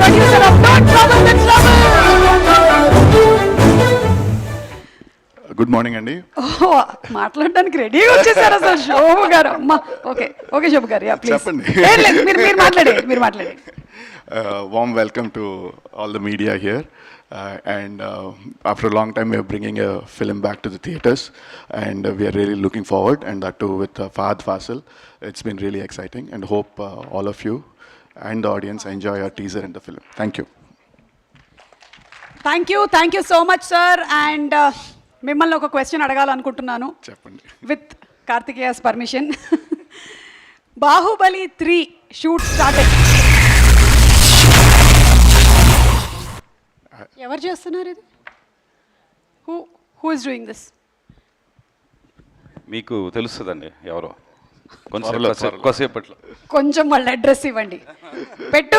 producer of Don't Trouble the Trouble. Good morning అండి. మాట్లాడడానికి రెడీగా వచ్చేసారు అసలు శోభ గారు. అమ్మా ఓకే ఓకే శోభ గారు ప్లీజ్ చెప్పండి. మీరు మాట్లాడండి. Warm welcome to all the media here. After a long time, we are bringing a film back to the theaters, and we are really looking forward. And that too with Fahad Fasil. It's been really exciting, and hope all of you and the audience enjoy our teaser in the film. Thank you. Thank you so much sir. And మిమ్మల్ని ఒక question అడగాలనుకుంటున్నాను చెప్పండి. With Karthikeyan permission. Baahubali 3 shoot start. ఎవరు చేస్తున్నారు ఇది? Who is doing this? మీకు తెలుస్తుందండి ఎవరో కొంచెం వాళ్ళ అడ్రస్ ఇవ్వండి. పెట్టు